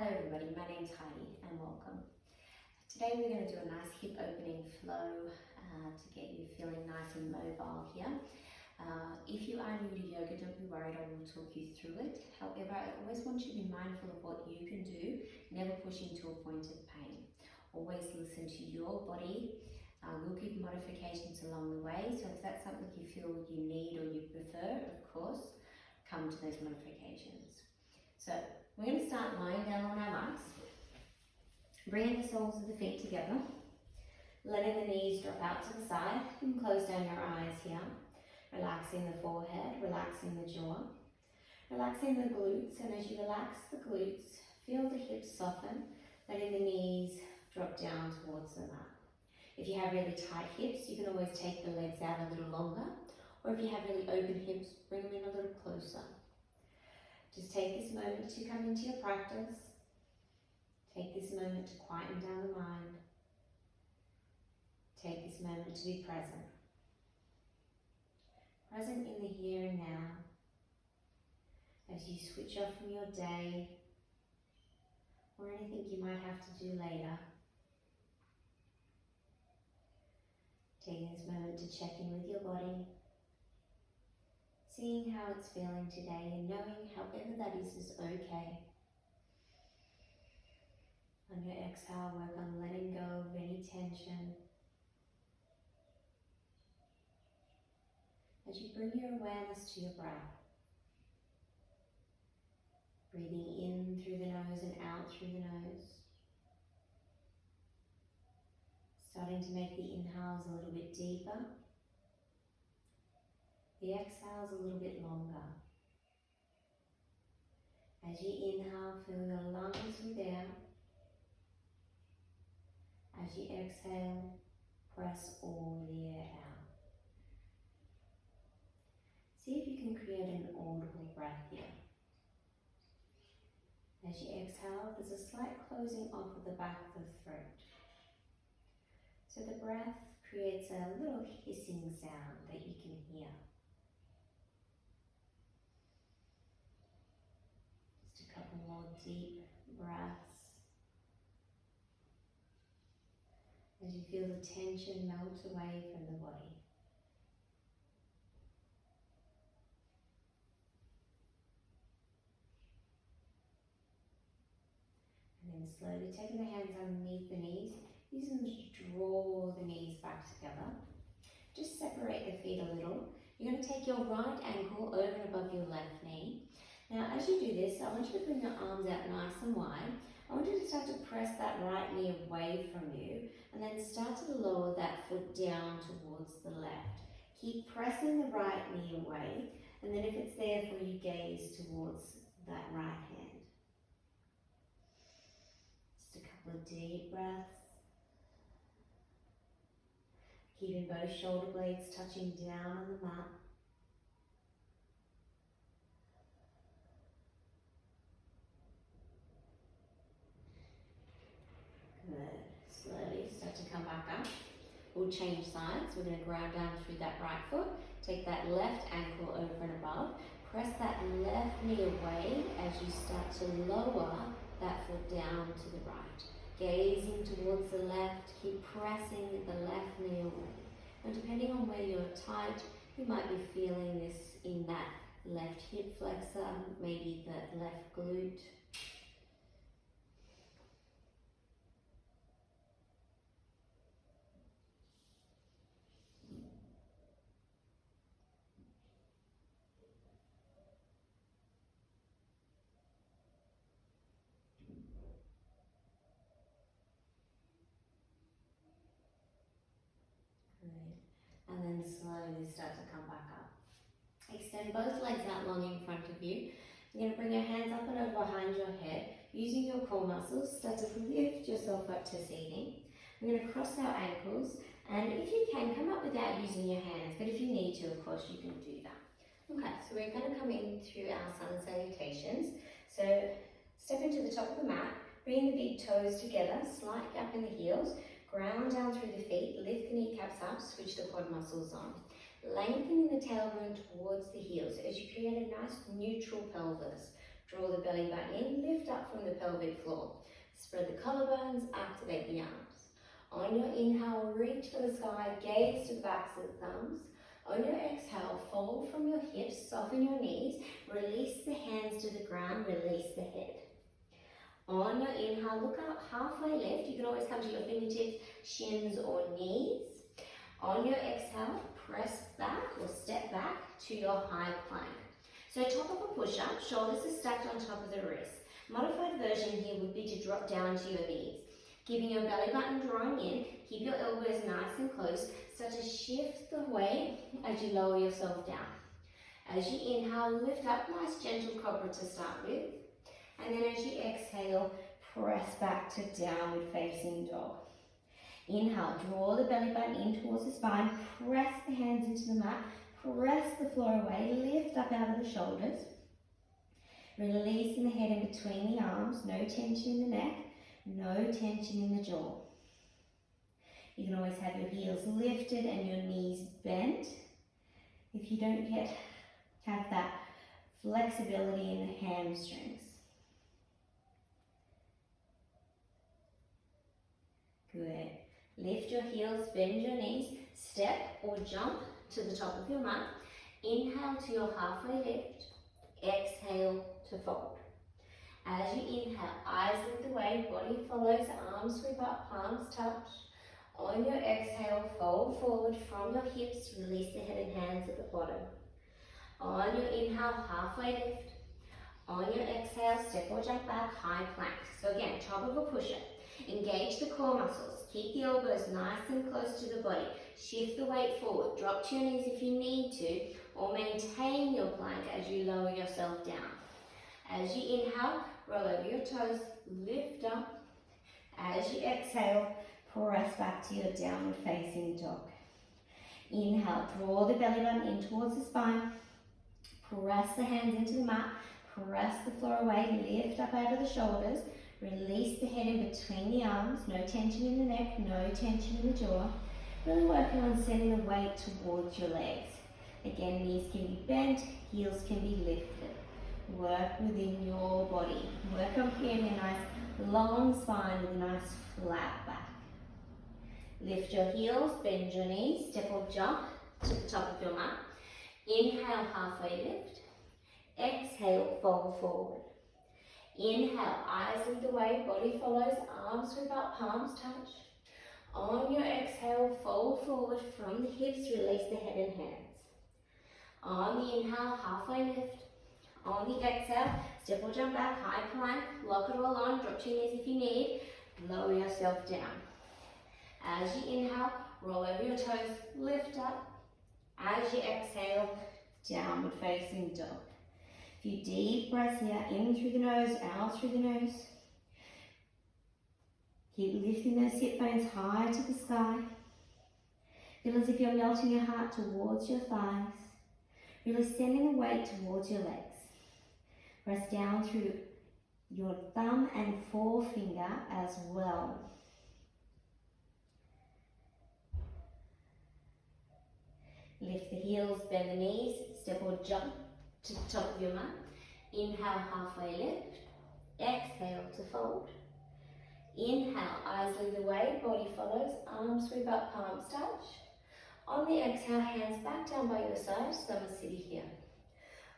Hello everybody, my name's Heidi and welcome. Today we're going to do a nice hip opening flow to get you feeling nice and mobile here. If you are new to yoga, don't be worried, I will talk you through it. However, I always want you to be mindful of what you can do, never pushing to a point of pain. Always listen to your body. We'll give modifications along the way, so if that's something you feel you need or you prefer, of course, come to those modifications. So we're going to start lying down on our mats, bringing the soles of the feet together, letting the knees drop out to the side. You can close down your eyes here, relaxing the forehead, relaxing the jaw, relaxing the glutes, and as you relax the glutes, feel the hips soften, letting the knees drop down towards the mat. If you have really tight hips, you can always take the legs out a little longer, or if you have really open hips, bring them in a little closer. Just take this moment to come into your practice. Take this moment to quieten down the mind. Take this moment to be present. Present in the here and now. As you switch off from your day or anything you might have to do later. Taking this moment to check in with your body. Seeing how it's feeling today and knowing however that is okay. On your exhale, work on letting go of any tension. As you bring your awareness to your breath. Breathing in through the nose and out through the nose. Starting to make the inhales a little bit deeper. The exhales a little bit longer. As you inhale, fill your lungs with air. As you exhale, press all the air out. See if you can create an audible breath here. As you exhale, there's a slight closing off of the back of the throat. So the breath creates a little hissing sound that you can hear. More deep breaths as you feel the tension melt away from the body. And then slowly taking the hands underneath the knees, using them to draw the knees back together. Just separate the feet a little. You're going to take your right ankle over and above your left knee. Now, as you do this, I want you to bring your arms out nice and wide. I want you to start to press that right knee away from you and then start to lower that foot down towards the left. Keep pressing the right knee away, and then if it's there for you, gaze towards that right hand. Just a couple of deep breaths. Keeping both shoulder blades touching down on the mat. Good. Slowly start to come back up. We'll change sides. We're going to ground down through that right foot. Take that left ankle over and above. Press that left knee away as you start to lower that foot down to the right. Gazing towards the left. Keep pressing the left knee away. And depending on where you're tight, you might be feeling this in that left hip flexor, maybe that left glute. And then slowly start to come back up. Extend both legs out long in front of you. You're going to bring your hands up and over behind your head. Using your core muscles, start to lift yourself up to seating. We're going to cross our ankles, and if you can, come up without using your hands, but if you need to, of course, you can do that. Okay, so we're going to come in through our sun salutations. So step into the top of the mat, bring the big toes together, slight gap in the heels. Ground down through the feet, lift the kneecaps up, switch the quad muscles on. Lengthening the tailbone towards the heels as you create a nice neutral pelvis. Draw the belly button in, lift up from the pelvic floor. Spread the collarbones, activate the arms. On your inhale, reach for the sky, gaze to the backs of the thumbs. On your exhale, fold from your hips, soften your knees, release the hands to the ground, release the head. On your inhale, look up, halfway lift. You can always come to your fingertips, shins or knees. On your exhale, press back or step back to your high plank. So top of a push-up, shoulders are stacked on top of the wrists. Modified version here would be to drop down to your knees. Keeping your belly button drawing in, keep your elbows nice and close. Start to shift the weight as you lower yourself down. As you inhale, lift up, nice gentle cobra to start with. And then as you exhale, press back to downward facing dog. Inhale, draw the belly button in towards the spine, press the hands into the mat, press the floor away, lift up out of the shoulders. Releasing the head in between the arms, no tension in the neck, no tension in the jaw. You can always have your heels lifted and your knees bent. If you don't yet have that flexibility in the hamstrings. Good. Lift your heels, bend your knees, step or jump to the top of your mat. Inhale to your halfway lift. Exhale to fold. As you inhale, eyes lead the way, body follows, arms sweep up, palms touch. On your exhale, fold forward from your hips, release the head and hands at the bottom. On your inhale, halfway lift. On your exhale, step or jump back, high plank. So again, top of a push-up. Engage the core muscles. Keep the elbows nice and close to the body. Shift the weight forward. Drop to your knees if you need to, or maintain your plank as you lower yourself down. As you inhale, roll over your toes, lift up. As you exhale, press back to your downward facing dog. Inhale, draw the belly button in towards the spine. Press the hands into the mat. Press the floor away, lift up out of the shoulders. Release the head in between the arms, no tension in the neck, no tension in the jaw. Really working on sending the weight towards your legs. Again, knees can be bent, heels can be lifted. Work within your body. Work on creating a nice long spine with a nice flat back. Lift your heels, bend your knees, step or jump to the top of your mat. Inhale, halfway lift. Exhale, fold forward. Inhale, eyes lead the way, body follows, arms sweep up, palms touch. On your exhale, fold forward from the hips, release the head and hands. On the inhale, halfway lift. On the exhale, step or jump back, high plank, lock it all on, drop to your knees if you need, lower yourself down. As you inhale, roll over your toes, lift up. As you exhale, downward facing dog. A few deep breaths here, in through the nose, out through the nose. Keep lifting those hip bones high to the sky. Feel as if you're melting your heart towards your thighs. Really sending the weight towards your legs. Press down through your thumb and forefinger as well. Lift the heels, bend the knees, step or jump to the top of your mat. Inhale, halfway lift. Exhale to fold. Inhale, eyes lead the way, body follows, arms sweep up, palms touch. On the exhale, hands back down by your side, Samasthiti here.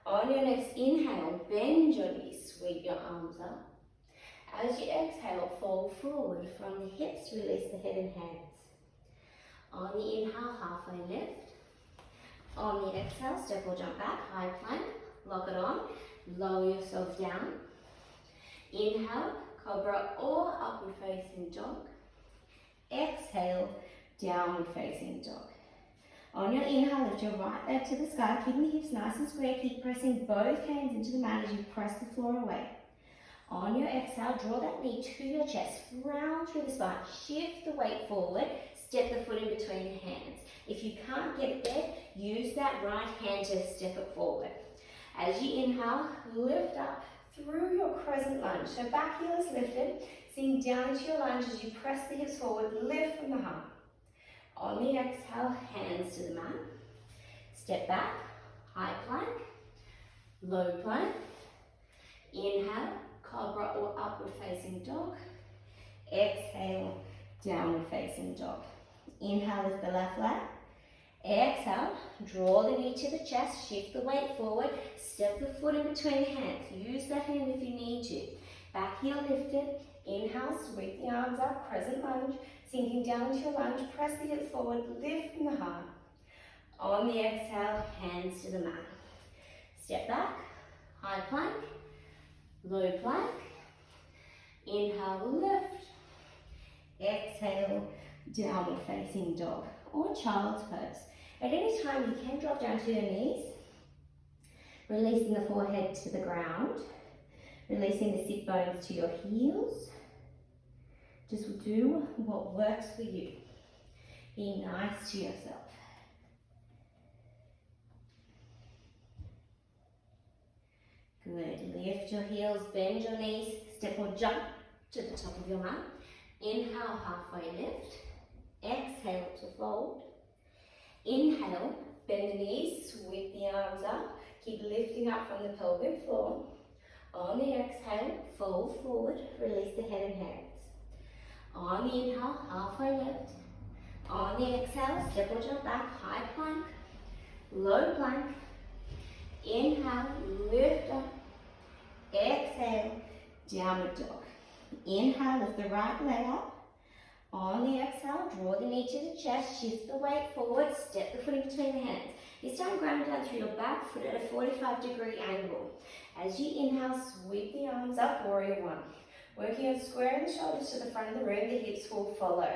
On your next inhale, bend your knees, sweep your arms up. As you exhale, fold forward from the hips, release the head and hands. On the inhale, halfway lift. On the exhale, step or jump back, high plank, lock it on, lower yourself down. Inhale, cobra or upward facing dog. Exhale, downward facing dog. On your inhale, lift your right leg to the sky, keeping the hips nice and square. Keep pressing both hands into the mat as you press the floor away. On your exhale, draw that knee to your chest, round through the spine, shift the weight forward, step the foot in between the hands. If you can't get it there, use that right hand to step it forward. As you inhale, lift up through your crescent lunge. So back heel is lifted, sink down into your lunge as you press the hips forward, lift from the heart. On the exhale, hands to the mat. Step back, high plank, low plank. Inhale, cobra or upward facing dog. Exhale, downward facing dog. Inhale, lift the left leg. Exhale, draw the knee to the chest, shift the weight forward, step the foot in between the hands. Use that hand if you need to. Back heel lifted. Inhale, sweep the arms up, crescent lunge. Sinking down into your lunge, press the hips forward, lifting the heart. On the exhale, hands to the mat. Step back, high plank, low plank. Inhale, lift. Exhale, downward facing dog or child's pose. At any time, you can drop down to your knees, releasing the forehead to the ground, releasing the sit bones to your heels. Just do what works for you. Be nice to yourself. Good. Lift your heels, bend your knees, step or jump to the top of your mat. Inhale, halfway lift. Exhale to fold. Inhale, bend the knees, sweep the arms up. Keep lifting up from the pelvic floor. On the exhale, fold forward, release the head and hands. On the inhale, halfway lift. On the exhale, step or jump back, high plank, low plank. Inhale, lift up. Exhale, downward dog. Inhale, lift the right leg up. On the exhale, draw the knee to the chest, shift the weight forward, step the foot in between the hands. This time, ground down through your back foot at a 45-degree angle. As you inhale, sweep the arms up, warrior one. Working on squaring the shoulders to the front of the room, the hips will follow.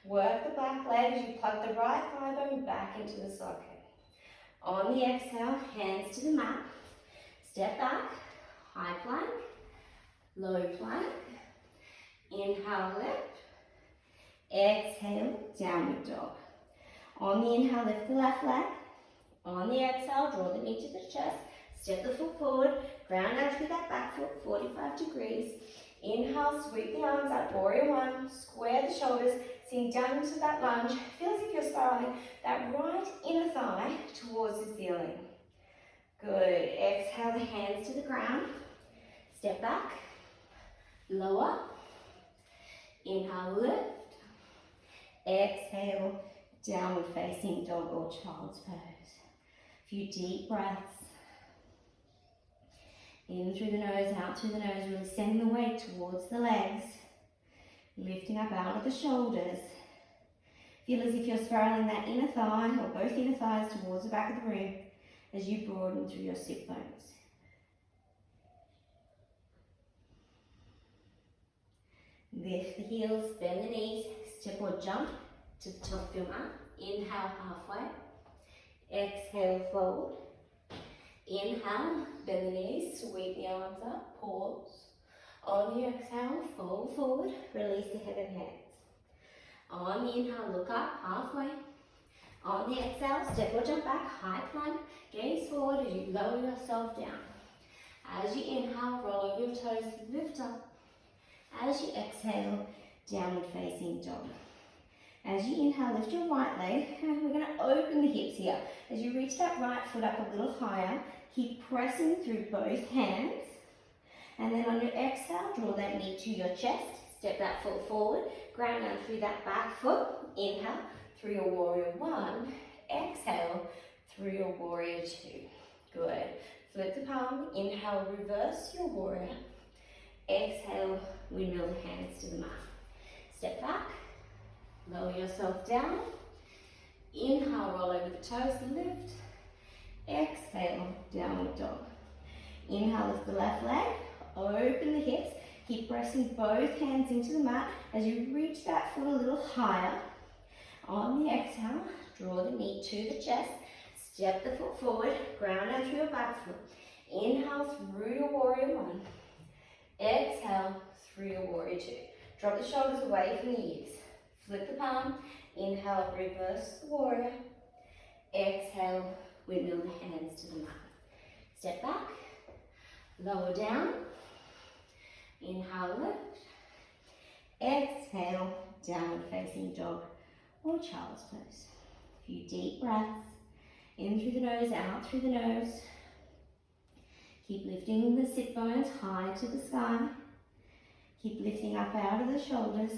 Work the back leg as you plug the right thigh bone back into the socket. On the exhale, hands to the mat. Step back, high plank, low plank. Inhale, lift. Exhale, downward dog. On the inhale, lift the left leg. On the exhale, draw the knee to the chest. Step the foot forward, ground down through that back foot, 45 degrees. Inhale, sweep the arms up, warrior one. Square the shoulders, sink down into that lunge. Feel as if you're spiraling that right inner thigh towards the ceiling. Good. Exhale the hands to the ground. Step back, lower. Inhale, lift. Exhale, downward facing dog or child's pose. A few deep breaths. In through the nose, out through the nose, really sending the weight towards the legs. Lifting up out of the shoulders. Feel as if you're spiraling that inner thigh or both inner thighs towards the back of the room as you broaden through your sit bones. Lift the heels, bend the knees, step or jump to the top of your mat. Inhale, halfway. Exhale, fold. Inhale, bend the knees, sweep the arms up, pause. On the exhale, fold forward, release the head and hands. On the inhale, look up, halfway. On the exhale, step or jump back, high plank, gaze forward as you lower yourself down. As you inhale, roll over your toes, lift up. As you exhale, downward facing dog. As you inhale, lift your right leg, and we're going to open the hips here. As you reach that right foot up a little higher, keep pressing through both hands. And then on your exhale, draw that knee to your chest. Step that foot forward, ground down through that back foot. Inhale, through your warrior one. Exhale, through your warrior two. Good. Flip the palm. Inhale, reverse your warrior. Exhale, windmill the hands to the mat. Step back. Lower yourself down. Inhale, roll over the toes, lift. Exhale, downward dog. Inhale, lift the left leg. Open the hips. Keep pressing both hands into the mat as you reach that foot a little higher. On the exhale, draw the knee to the chest. Step the foot forward, ground down through your back foot. Inhale through your warrior one. Exhale through your warrior two. Drop the shoulders away from the ears. Flip the palm. Inhale, reverse the warrior. Exhale, windmill the hands to the mat. Step back, lower down. Inhale, lift. Exhale, downward facing dog or child's pose. A few deep breaths. In through the nose, out through the nose. Keep lifting the sit bones high to the sky. Keep lifting up out of the shoulders,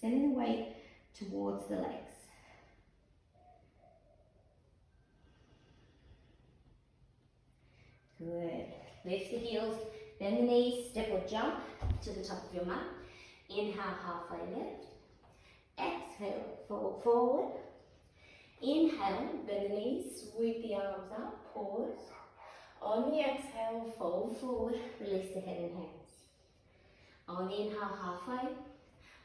sending the weight towards the legs. Good. Lift the heels, bend the knees, step or jump to the top of your mat. Inhale, halfway lift. Exhale, fold forward. Inhale, bend the knees, sweep the arms up, pause. On the exhale, fold forward, release the head and hands. On the inhale, halfway.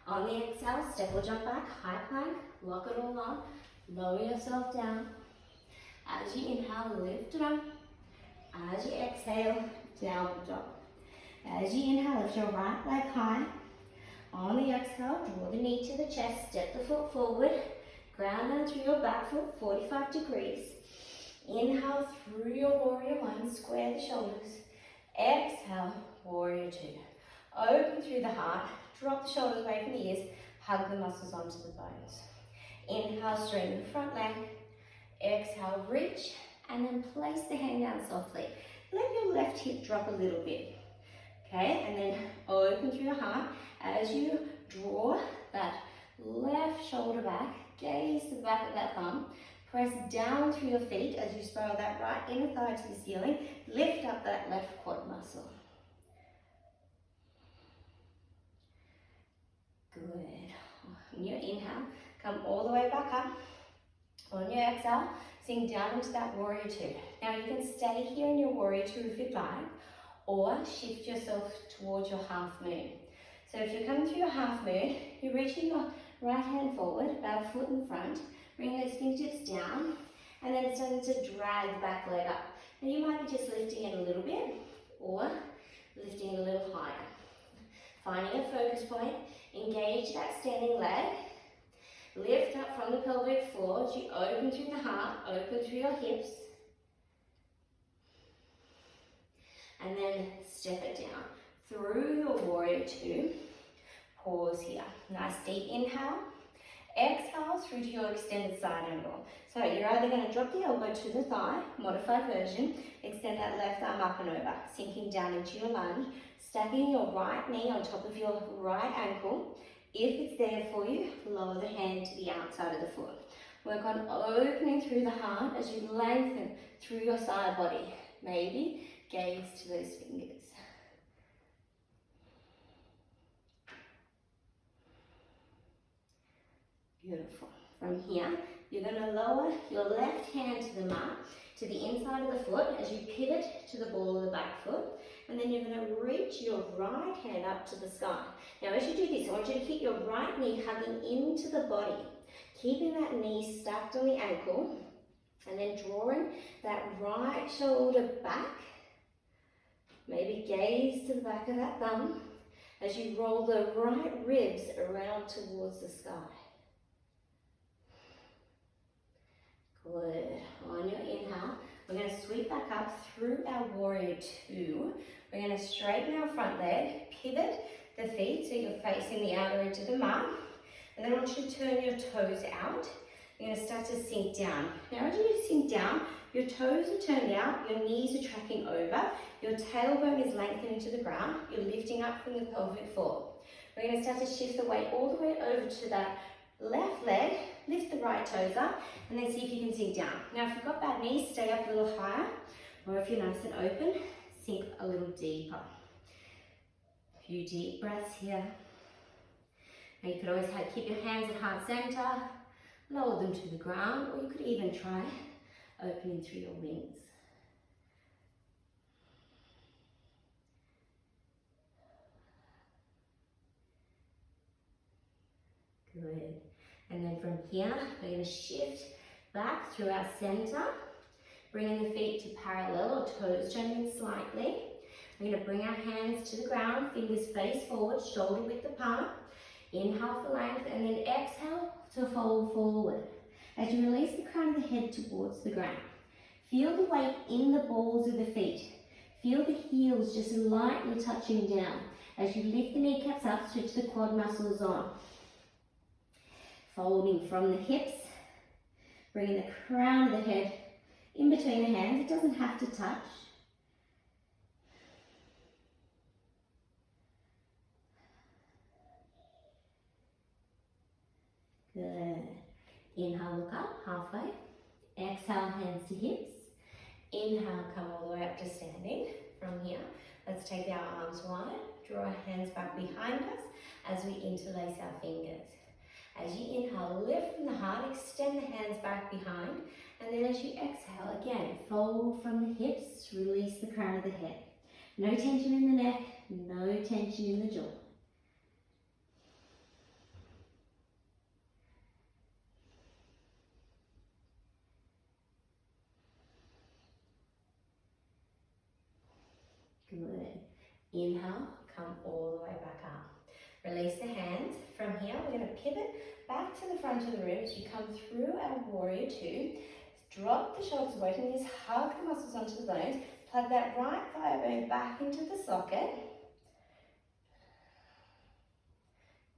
On the exhale, step or jump back, high plank, lock it all on, lower yourself down. As you inhale, lift it up. As you exhale, downward dog. As you inhale, lift your right leg high. On the exhale, draw the knee to the chest, step the foot forward, ground down through your back foot, 45 degrees. Inhale through your warrior one, square the shoulders. Exhale, warrior two. Open through the heart, drop the shoulders away from the ears, hug the muscles onto the bones. Inhale, straighten the front leg. Exhale, reach, and then place the hand down softly. Let your left hip drop a little bit. Okay, and then open through the heart. As you draw that left shoulder back, gaze to the back of that thumb. Press down through your feet as you spiral that right inner thigh to the ceiling. Lift up that left quad muscle. Good. On your inhale, come all the way back up. On your exhale, sink down into that warrior two. Now you can stay here in your warrior two if you'd like, or shift yourself towards your half moon. So if you're coming through your half moon, you're reaching your right hand forward, about a foot in front, bring those fingertips down, and then starting to drag the back leg up. Now you might be just lifting it a little bit, or lifting it a little higher. Finding a focus point, engage that standing leg, lift up from the pelvic floor as you open through the heart, open through your hips, and then step it down. Through your warrior two, pause here. Nice deep inhale. Exhale through to your extended side angle. So you're either going to drop the elbow to the thigh, modified version, extend that left arm up and over, sinking down into your lunge, stacking your right knee on top of your right ankle. If it's there for you, lower the hand to the outside of the foot. Work on opening through the heart as you lengthen through your side body. Maybe gaze to those fingers. Beautiful. From here, you're going to lower your left hand to the mat, to the inside of the foot as you pivot to the ball of the back foot. And then you're going to reach your right hand up to the sky. Now as you do this, I want you to keep your right knee hugging into the body, keeping that knee stacked on the ankle, and then drawing that right shoulder back. Maybe gaze to the back of that thumb as you roll the right ribs around towards the sky. Good. On your inhale, we're going to sweep back up through our warrior two. We're going to straighten our front leg, pivot the feet so you're facing the outer edge of the mat. And then I want you to turn your toes out. You're going to start to sink down. Now as you sink down, your toes are turned out, your knees are tracking over, your tailbone is lengthening to the ground, you're lifting up from the pelvic floor. We're going to start to shift the weight all the way over to that left leg, lift the right toes up, and then see if you can sink down. Now if you've got bad knees, stay up a little higher, or if you're nice and open, sink a little deeper. A few deep breaths here. Now you could always keep your hands at heart center, lower them to the ground, or you could even try opening through your wings. Good. And then from here, we're going to shift back through our center, bringing the feet to parallel or toes turning slightly. We're going to bring our hands to the ground, fingers face forward, shoulder width apart. Inhale for length, and then exhale to fold forward. As you release the crown of the head towards the ground, feel the weight in the balls of the feet. Feel the heels just lightly touching down. As you lift the kneecaps up, switch the quad muscles on. Folding from the hips, bringing the crown of the head in between the hands. It doesn't have to touch. Inhale, look up, halfway. Exhale, hands to hips. Inhale, come all the way up to standing. From here, let's take our arms wide, draw our hands back behind us as we interlace our fingers. As you inhale, lift from the heart, extend the hands back behind, and then as you exhale, again, fold from the hips, release the crown of the head. No tension in the neck, no tension in the jaw. Good. Inhale, come all the way back up. Release the hands. From here, we're going to pivot back to the front of the room as you come through our warrior two. Drop the shoulders away from these, hug the muscles onto the bones. Plug that right thigh bone back into the socket.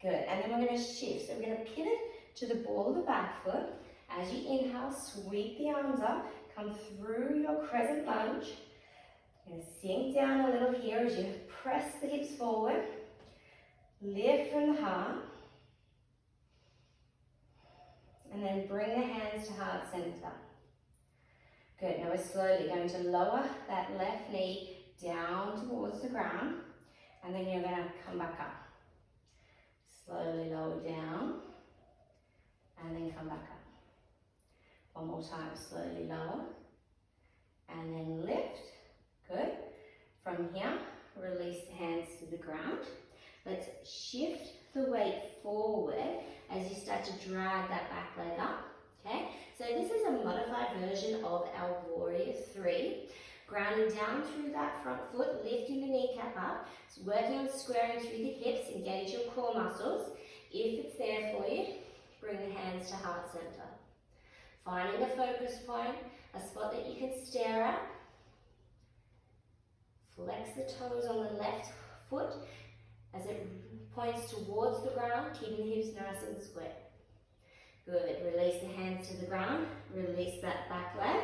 Good. And then we're going to shift. So we're going to pivot to the ball of the back foot. As you inhale, sweep the arms up. Come through your crescent lunge. You're going to sink down a little here as you press the hips forward. Lift from the heart. And then bring the hands to heart center. Good. Now we're slowly going to lower that left knee down towards the ground. And then you're going to come back up. Slowly lower down. And then come back up. One more time. Slowly lower. And then lift. Good. From here, release the hands to the ground. Let's shift the weight forward as you start to drag that back leg up. Okay, so this is a modified version of our warrior three. Grounding down through that front foot, lifting the kneecap up. So working on squaring through the hips, engage your core muscles. If it's there for you, bring the hands to heart center. Finding a focus point, a spot that you can stare at. Flex the toes on the left foot as it points towards the ground, keeping the hips nice and square. Good. Release the hands to the ground. Release that back leg.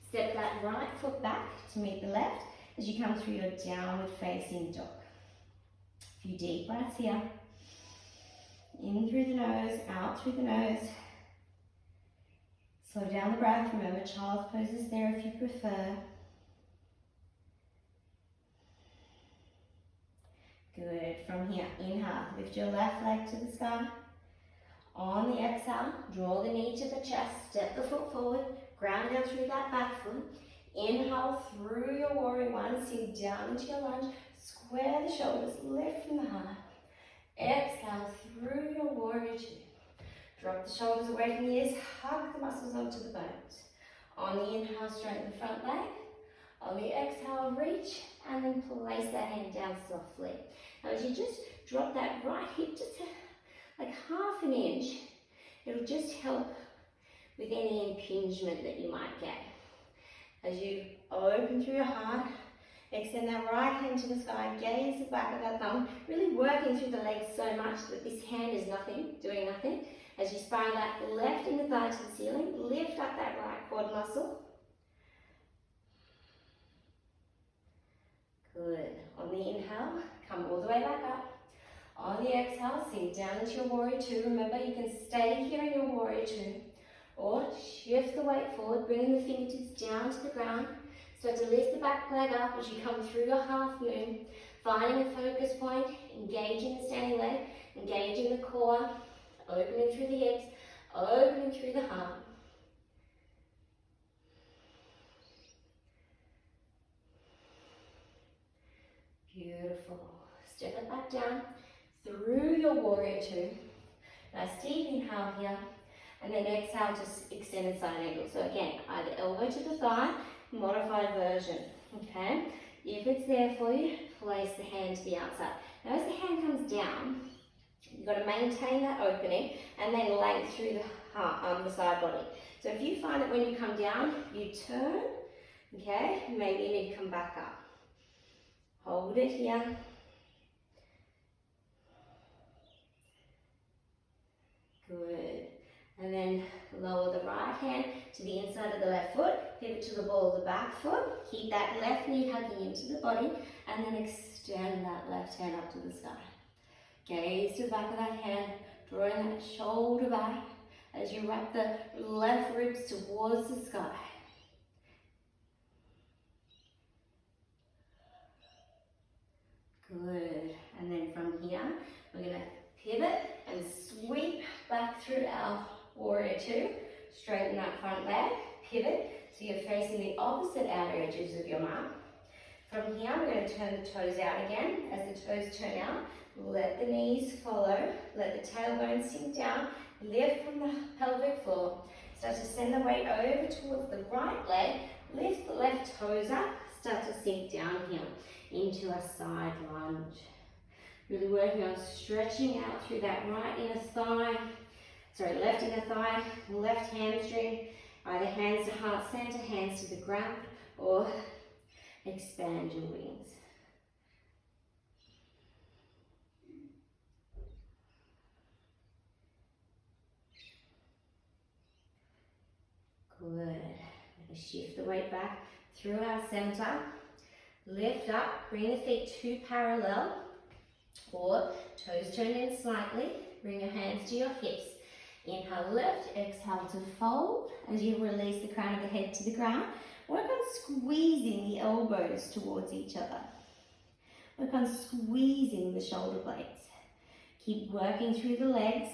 Step that right foot back to meet the left as you come through your downward facing dog. A few deep breaths here. In through the nose, out through the nose. Slow down the breath. Remember, child's pose is there if you prefer. Good. From here, inhale. Lift your left leg to the sky. On the exhale, draw the knee to the chest. Step the foot forward. Ground down through that back foot. Inhale through your warrior one. Sink down into your lunge. Square the shoulders. Lift from the heart. Exhale through your warrior two. Drop the shoulders away from the ears. Hug the muscles onto the bones. On the inhale, straighten the front leg. On the exhale, reach and then place that hand down softly. Now as you just drop that right hip just like half an inch, it'll just help with any impingement that you might get. As you open through your heart, extend that right hand to the sky, gaze the back of that thumb, really working through the legs so much that this hand is nothing, doing nothing. As you spiral that left inner thigh to the ceiling, lift up that right quad muscle. Good. On the inhale, come all the way back up. On the exhale, sink down into your warrior two. Remember, you can stay here in your warrior two. Or shift the weight forward, bringing the fingertips down to the ground. Start to lift the back leg up as you come through your half moon. Finding a focus point, engaging the standing leg, engaging the core, opening through the hips, opening through the heart. Beautiful. Step it back down through your warrior two. Nice deep inhale here. And then exhale to extended side angle. So again, either elbow to the thigh, modified version. Okay? If it's there for you, place the hand to the outside. Now as the hand comes down, you've got to maintain that opening and then length through the side body. So if you find that when you come down, you turn, okay, maybe you need to come back up. Hold it here. Good. And then lower the right hand to the inside of the left foot, pivot to the ball of the back foot, keep that left knee hugging into the body, and then extend that left hand up to the sky. Gaze to the back of that hand, drawing that shoulder back, as you wrap the left ribs towards the sky. Good. And then from here, we're going to pivot and sweep back through our warrior two. Straighten that front leg, pivot, so you're facing the opposite outer edges of your mat. From here, we're going to turn the toes out again. As the toes turn out, let the knees follow, let the tailbone sink down, lift from the pelvic floor. Start to send the weight over towards the right leg, lift the left toes up, start to sink down here into a side lunge. Really working on stretching out through that right inner thigh, left inner thigh, left hamstring, either hands to heart center, hands to the ground, or expand your wings. Good. We're going to shift the weight back through our center. Lift up, bring the feet to parallel, or toes turned in slightly. Bring your hands to your hips. Inhale, lift, exhale to fold. As you release the crown of the head to the ground, work on squeezing the elbows towards each other. Work on squeezing the shoulder blades. Keep working through the legs.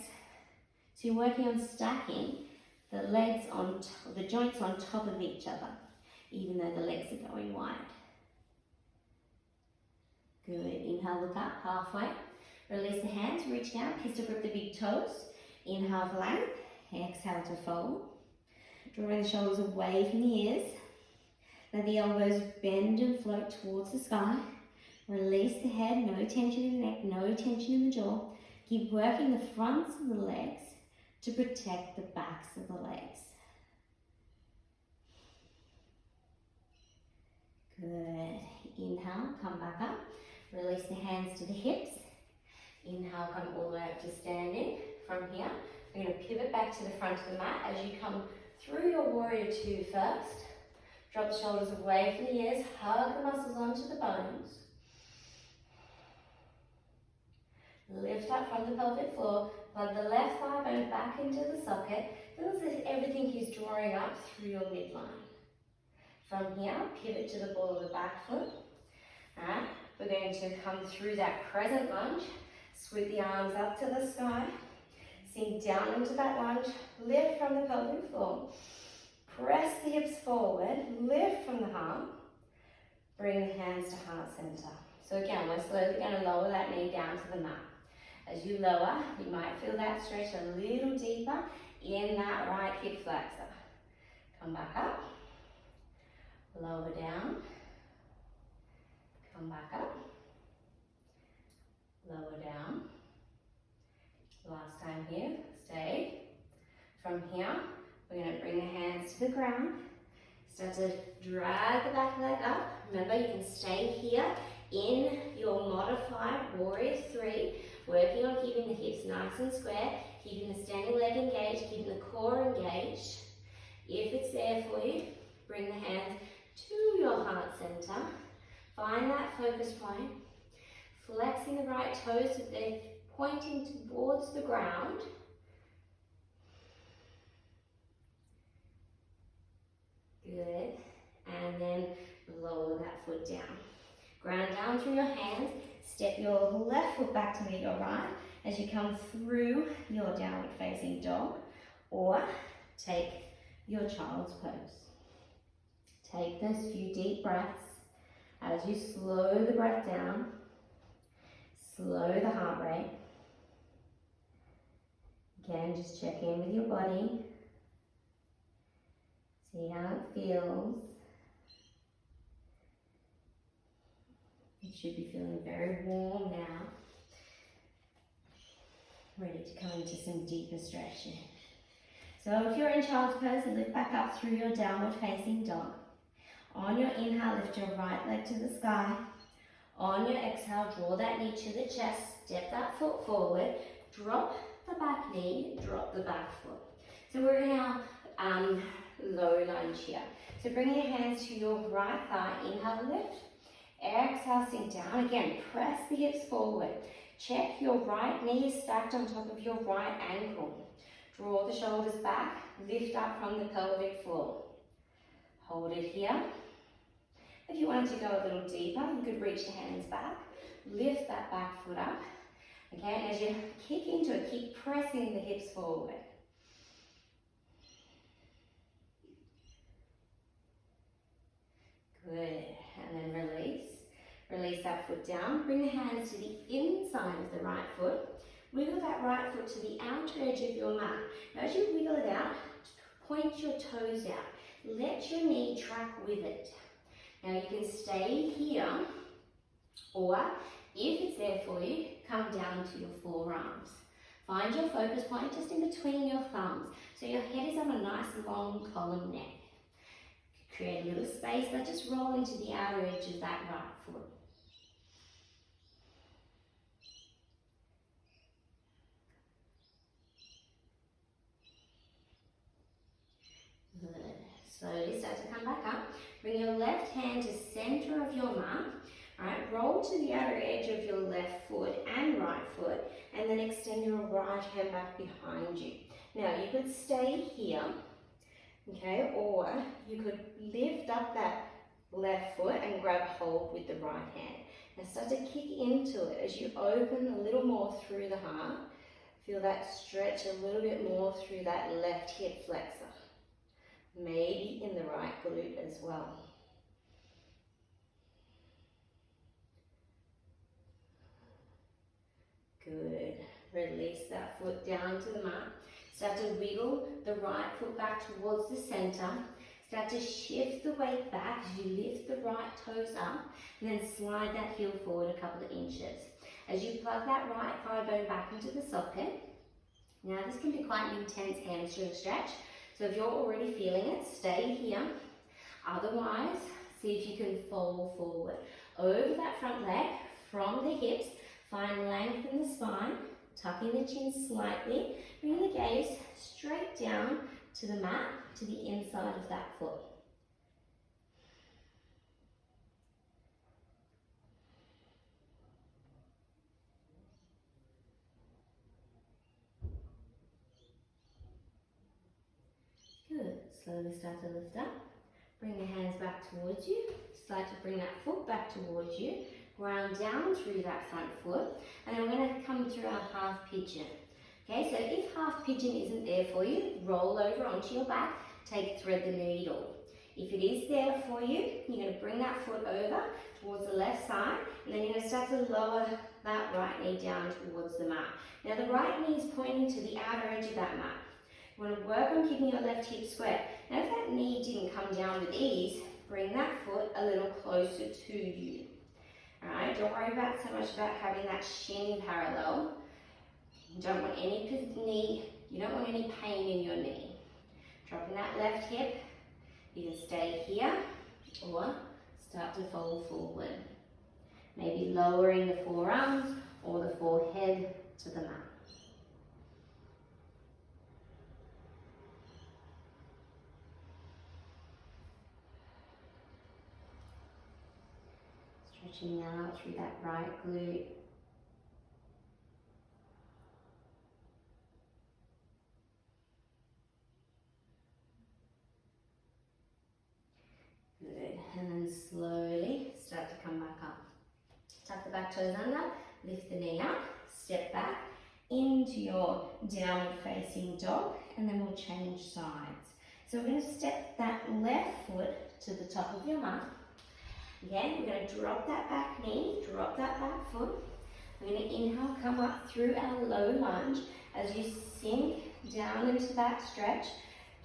So you're working on stacking the legs on the joints on top of each other, even though the legs are going wide. Good. Inhale, look up halfway. Release the hands, reach down, pistol grip the big toes. Inhale for length, exhale to fold. Drawing the shoulders away from the ears. Let the elbows bend and float towards the sky. Release the head, no tension in the neck, no tension in the jaw. Keep working the fronts of the legs to protect the backs of the legs. Good. Inhale, come back up. Release the hands to the hips. Inhale, come all the way up to standing. From here, we're going to pivot back to the front of the mat as you come through your warrior two first. Drop the shoulders away from the ears, hug the muscles onto the bones. Lift up from the pelvic floor, plug the left thigh bone back into the socket. Feel as if everything is drawing up through your midline. From here, pivot to the ball of the back foot. Alright, we're going to come through that crescent lunge, sweep the arms up to the sky, sink down into that lunge, lift from the pelvic floor. Press the hips forward, lift from the heart, bring the hands to heart center. So again, we're slowly going to lower that knee down to the mat. As you lower, you might feel that stretch a little deeper in that right hip flexor. Come back up, lower down, come back up, lower down. Last time here, stay. From here, we're going to bring the hands to the ground. Start to drag the back leg up. Remember, you can stay here in your modified warrior three, working on keeping the hips nice and square, keeping the standing leg engaged, keeping the core engaged. If it's there for you, bring the hands to your heart center. Find that focus point. Flexing the right toes so they're pointing towards the ground. Good. And then lower that foot down. Ground down through your hands. Step your left foot back to meet your right as you come through your downward facing dog, or take your child's pose. Take those few deep breaths as you slow the breath down, slow the heart rate. Again, just check in with your body. See how it feels. You should be feeling very warm now. Ready to come into some deeper stretching. So if you're in child's pose, lift back up through your downward facing dog. On your inhale, lift your right leg to the sky. On your exhale, draw that knee to the chest, step that foot forward, drop the back knee, drop the back foot. So we're in our low lunge here. So bring your hands to your right thigh, inhale, lift. Exhale, sink down. Again, press the hips forward. Check your right knee is stacked on top of your right ankle. Draw the shoulders back, lift up from the pelvic floor. Hold it here. If you wanted to go a little deeper, you could reach the hands back, lift that back foot up. Okay, and as you kick into it, keep pressing the hips forward. Good, and then release. Release that foot down. Bring the hands to the inside of the right foot. Wiggle that right foot to the outer edge of your mat. Now as you wiggle it out, point your toes out. Let your knee track with it. Now you can stay here, or if it's there for you, come down to your forearms. Find your focus point just in between your thumbs, so your head is on a nice long column neck. Create a little space, but just roll into the outer edge of that right foot. Good. Slowly start to come back up. Bring your left hand to center of your mat. Alright, roll to the outer edge of your left foot and right foot, and then extend your right hand back behind you. Now you could stay here, okay, or you could lift up that left foot and grab hold with the right hand. Now start to kick into it as you open a little more through the heart. Feel that stretch a little bit more through that left hip flexor. Maybe in the right glute as well. Good. Release that foot down to the mat. Start to wiggle the right foot back towards the center. Start to shift the weight back as you lift the right toes up, and then slide that heel forward a couple of inches. As you plug that right thigh bone back into the socket, now this can be quite an intense hamstring stretch, so if you're already feeling it, stay here. Otherwise, see if you can fold forward. Over that front leg, from the hips, find length in the spine, tucking the chin slightly, bring the gaze straight down to the mat, to the inside of that foot. Good. Slowly start to lift up. Bring the hands back towards you. Start to bring that foot back towards you. Ground down through that front foot. And then we're going to come through our half pigeon. Okay, so if half pigeon isn't there for you, roll over onto your back. Thread the needle. If it is there for you, you're going to bring that foot over towards the left side, and then you're going to start to lower that right knee down towards the mat. Now the right knee is pointing to the outer edge of that mat. You want to work on keeping your left hip square. Now if that knee didn't come down with ease, bring that foot a little closer to you. Alright, don't worry so much about having that shin parallel. You don't want any pain in your knee. Dropping that left hip, you can stay here or start to fold forward. Maybe lowering the forearms or the forehead to the mat. Stretching out through that right glute. Good, and then slowly start to come back up. Tuck the back toes under, lift the knee up, step back into your downward facing dog, and then we'll change sides. So we're going to step that left foot to the top of your mat. Again, we're going to drop that back knee, drop that back foot. We're going to inhale, come up through our low lunge. As you sink down into that stretch,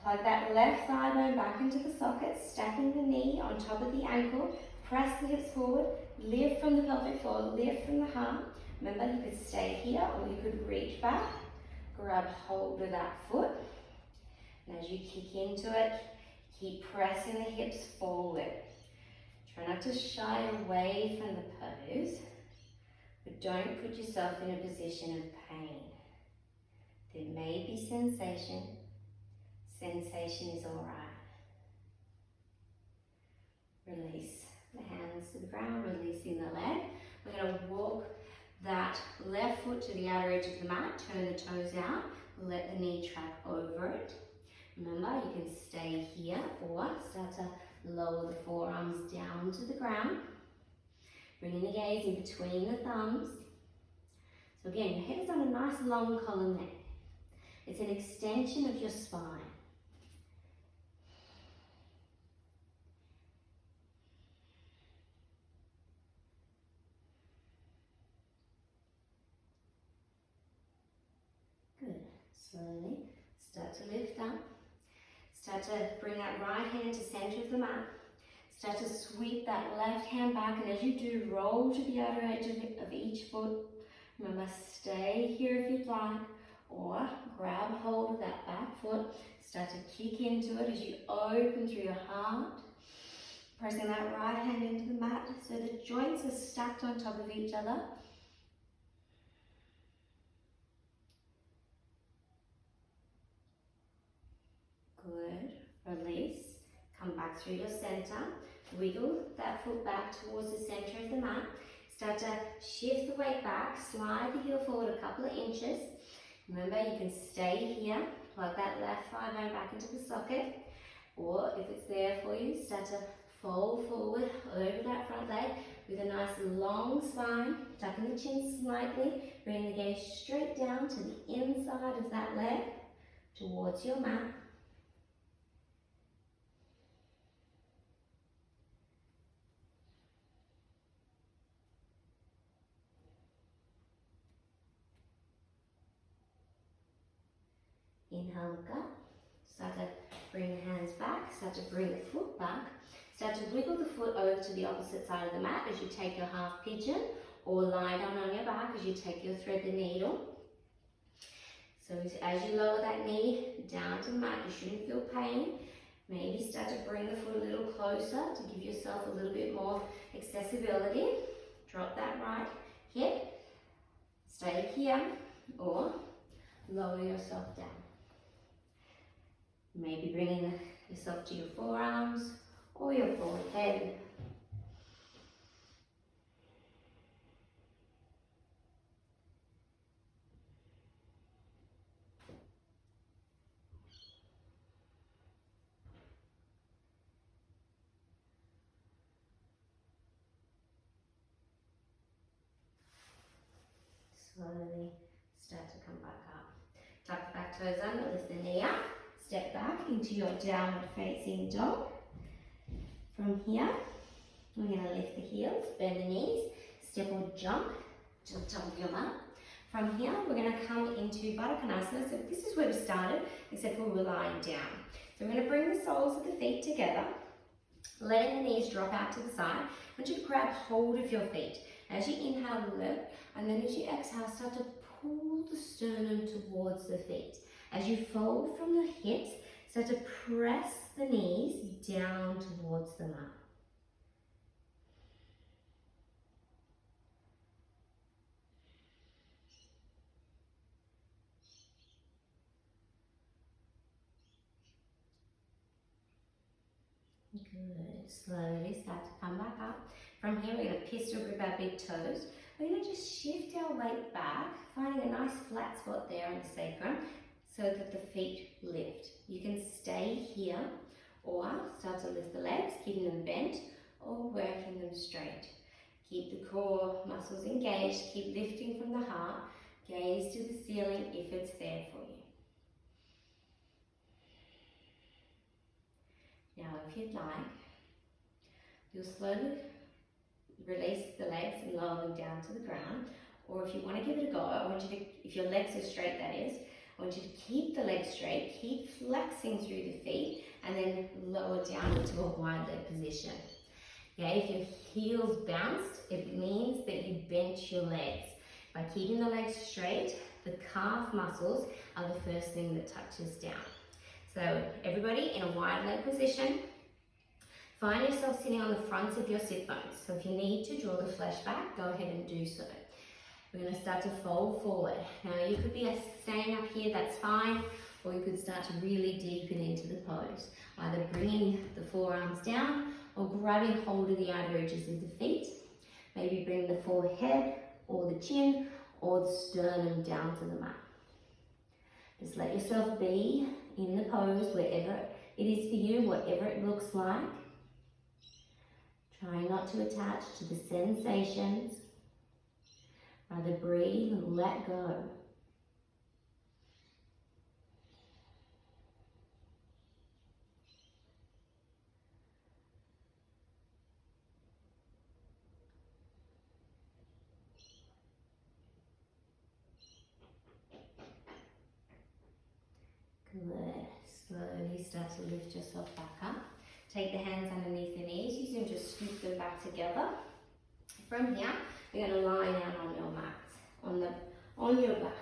plug that left thigh bone back into the socket, stacking the knee on top of the ankle, press the hips forward, lift from the pelvic floor, lift from the heart. Remember, you could stay here or you could reach back, grab hold of that foot. And as you kick into it, keep pressing the hips forward. Try not to shy away from the pose, but don't put yourself in a position of pain. There may be sensation. Sensation is all right. Release the hands to the ground, releasing the leg. We're going to walk that left foot to the outer edge of the mat, turn the toes out, let the knee track over it. Remember, you can stay here or start to lower the forearms down to the ground. Bringing the gaze in between the thumbs. So again, your head is on a nice long column there. It's an extension of your spine. Good. Slowly start to lift up. Start to bring that right hand to center of the mat. Start to sweep that left hand back, and as you do, roll to the outer edge of each foot. Remember, stay here if you'd like, or grab hold of that back foot. Start to kick into it as you open through your heart. Pressing that right hand into the mat so the joints are stacked on top of each other. Good. Release. Come back through your center. Wiggle that foot back towards the center of the mat. Start to shift the weight back. Slide the heel forward a couple of inches. Remember, you can stay here. Plug that left thigh bone back into the socket. Or if it's there for you, start to fold forward over that front leg with a nice long spine. Tucking the chin slightly. Bring the gaze straight down to the inside of that leg towards your mat. Inhale, look up. Start to bring the hands back. Start to bring the foot back. Start to wiggle the foot over to the opposite side of the mat as you take your half pigeon, or lie down on your back as you take your thread the needle. So as you lower that knee down to the mat, you shouldn't feel pain. Maybe start to bring the foot a little closer to give yourself a little bit more accessibility. Drop that right hip. Stay here, or lower yourself down. Maybe bringing yourself to your forearms or your forehead. Slowly start to come back up. Tuck the back toes under, lift the knee up. Step back into your downward facing dog. From here, we're going to lift the heels, bend the knees, step or jump to the top of your mat. From here, we're going to come into Baddha-Konasana. So this is where we started, except for we're lying down. So we're going to bring the soles of the feet together, letting the knees drop out to the side. I want you to grab hold of your feet. As you inhale, lift, and then as you exhale, start to pull the sternum towards the feet. As you fold from the hips, start to press the knees down towards the mat. Good. Slowly start to come back up. From here, we're going to pistol grip our big toes. We're going to just shift our weight back, finding a nice flat spot there on the sacrum so that the feet lift. You can stay here or start to lift the legs, keeping them bent or working them straight. Keep the core muscles engaged. Keep lifting from the heart. Gaze to the ceiling if it's there for you. Now, if you'd like, you'll slowly release the legs and lower them down to the ground. Or if you want to give it a go, I want you to, if your legs are straight that is, I want you to keep the legs straight, keep flexing through the feet, and then lower down into a wide leg position. Okay, if your heels bounced, it means that you bent your legs. By keeping the legs straight, the calf muscles are the first thing that touches down. So everybody in a wide leg position, find yourself sitting on the fronts of your sit bones. So if you need to draw the flesh back, go ahead and do so. We're going to start to fold forward. Now you could be staying up here, that's fine, or you could start to really deepen into the pose. Either bringing the forearms down or grabbing hold of the outer edges of the feet. Maybe bring the forehead or the chin or the sternum down to the mat. Just let yourself be in the pose wherever it is for you, whatever it looks like. Try not to attach to the sensations. Rather breathe and let go. Good. Slowly start to lift yourself back up. Take the hands underneath the knees. You can just scoop them back together. From here, you're going to lie down on your mat, on your back.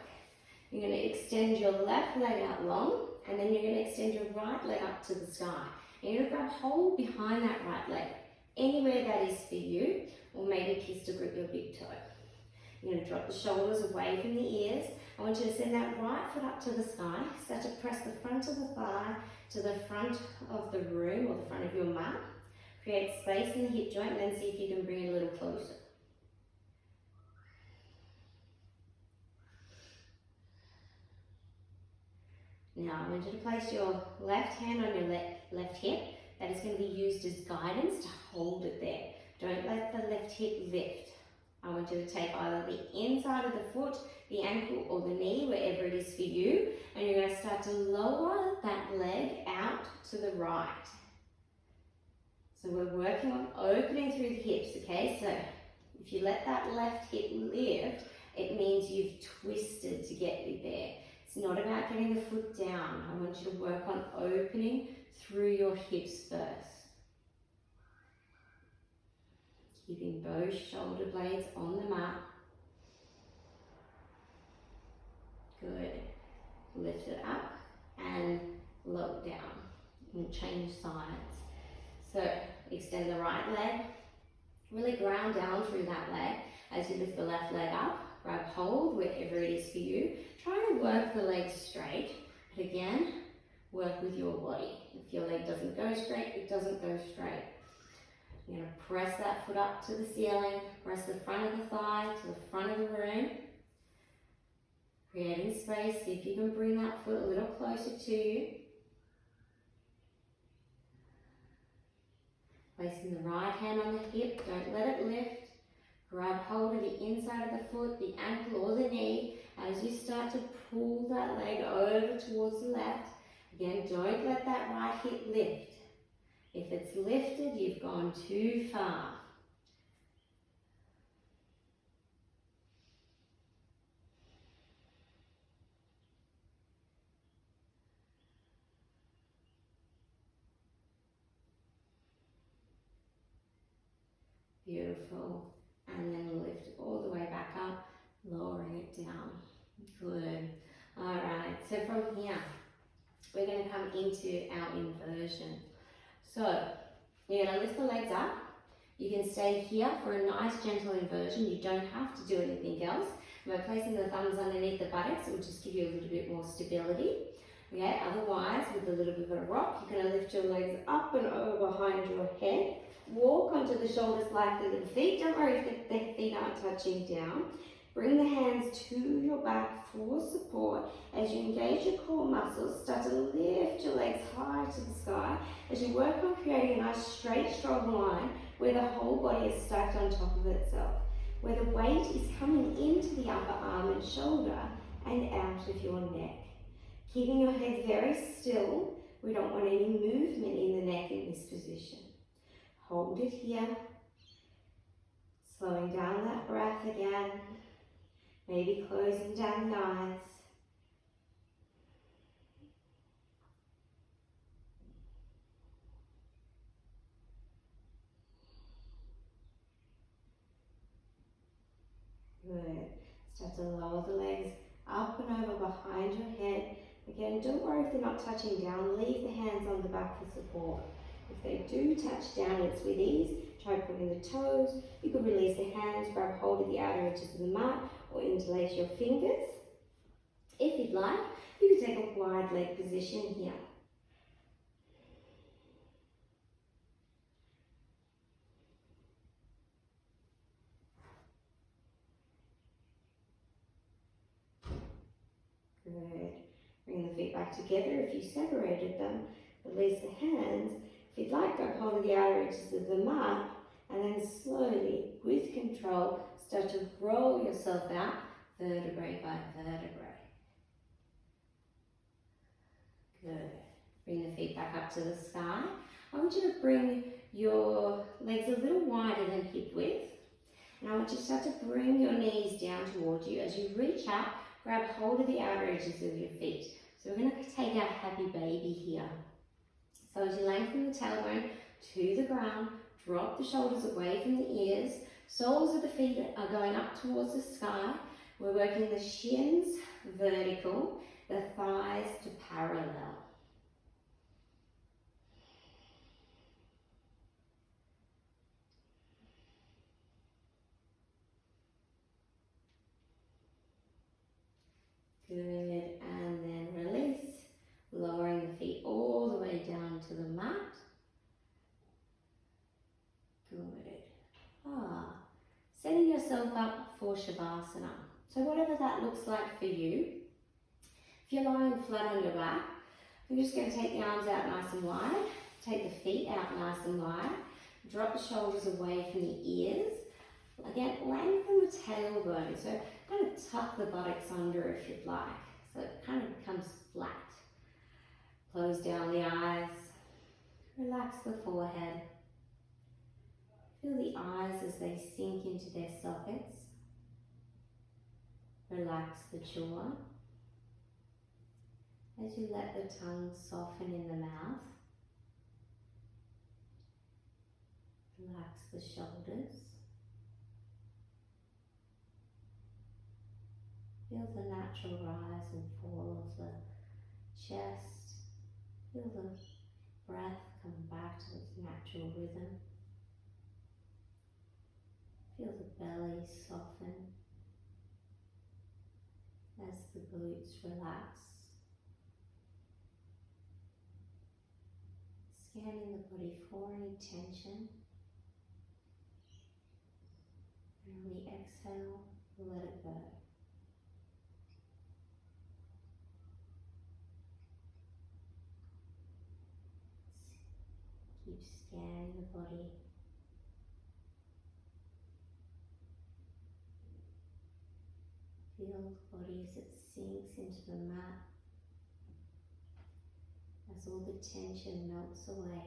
You're going to extend your left leg out long, and then you're going to extend your right leg up to the sky. And you're going to grab hold behind that right leg, anywhere that is for you, or maybe kiss to grip your big toe. You're going to drop the shoulders away from the ears. I want you to send that right foot up to the sky. Start to press the front of the thigh to the front of the room or the front of your mat. Create space in the hip joint, and then see if you can bring it a little closer. Now I want you to place your left hand on your left hip. That is going to be used as guidance to hold it there. Don't let the left hip lift. I want you to take either the inside of the foot, the ankle, or the knee, wherever it is for you, and you're going to start to lower that leg out to the right. So we're working on opening through the hips, okay? So if you let that left hip lift, it means you've twisted to get you there. It's not about getting the foot down. I want you to work on opening through your hips first. Keeping both shoulder blades on the mat. Good. Lift it up and lower it down. And change sides. So extend the right leg. Really ground down through that leg as you lift the left leg up. Grab hold wherever it is for you. Try to work the legs straight. But again, work with your body. If your leg doesn't go straight, it doesn't go straight. You're going to press that foot up to the ceiling, press the front of the thigh to the front of the room. Creating space, see if you can bring that foot a little closer to you. Placing the right hand on the hip, don't let it lift. Grab hold of the inside of the foot, the ankle or the knee as you start to pull that leg over towards the left. Again, don't let that right hip lift. If it's lifted, you've gone too far. Beautiful. And then lift all the way back up, lowering it down. Good. All right, so from here, we're going to come into our inversion. So, you're going to lift the legs up. You can stay here for a nice gentle inversion. You don't have to do anything else. By placing the thumbs underneath the buttocks, it will just give you a little bit more stability. Okay, otherwise, with a little bit of a rock, you're going to lift your legs up and over behind your head. Walk onto the shoulders like the little feet. Don't worry if the feet aren't touching down. Bring the hands to your back for support. As you engage your core muscles, start to lift your legs high to the sky as you work on creating a nice straight, strong line where the whole body is stacked on top of itself, where the weight is coming into the upper arm and shoulder and out of your neck. Keeping your head very still. We don't want any movement in the neck in this position. Hold it here. Slowing down that breath again. Maybe closing down the eyes. Good. Start to lower the legs up and over behind your head. Again, don't worry if they're not touching down. Leave the hands on the back for support. If they do touch down, it's with ease. Try putting the toes. You could release the hands, grab hold of the outer edges of the mat, or interlace your fingers. If you'd like, you can take a wide leg position here. Good. Bring feet back together. If you separated them, release the hands. If you'd like, grab hold of the outer edges of the mat and then slowly, with control, start to roll yourself out vertebrae by vertebrae. Good. Bring the feet back up to the sky. I want you to bring your legs a little wider than hip width. And I want you to start to bring your knees down towards you. As you reach up, grab hold of the outer edges of your feet. So we're going to take our happy baby here. So as you lengthen the tailbone to the ground, drop the shoulders away from the ears. Soles of the feet are going up towards the sky. We're working the shins vertical, the thighs to parallel. Good, and then release, lowering the feet all the way down to the mat. Good. Setting yourself up for Shavasana. So whatever that looks like for you, if you're lying flat on your back, you're just going to take the arms out nice and wide, take the feet out nice and wide, drop the shoulders away from the ears. Again, lengthen the tailbone, so kind of tuck the buttocks under if you'd like, so it kind of becomes flat. Close down the eyes, relax the forehead. Feel the eyes as they sink into their sockets. Relax the jaw. As you let the tongue soften in the mouth, relax the shoulders. Feel the natural rise and fall of the chest. Feel the breath come back to its natural rhythm. Feel the belly soften as the glutes relax. Scanning the body for any tension. And on the exhale, let it go. Keep scanning the body. Feel the body as it sinks into the mat, as all the tension melts away.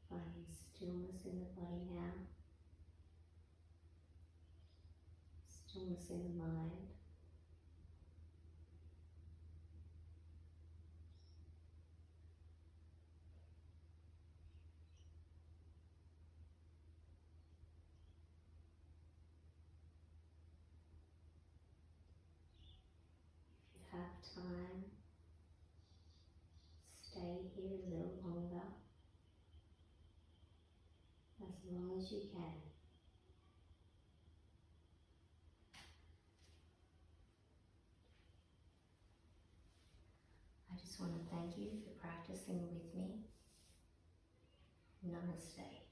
Finding stillness in the body now, stillness in the mind. Have time, stay here a little longer, as long as you can. I just want to thank you for practicing with me. Namaste.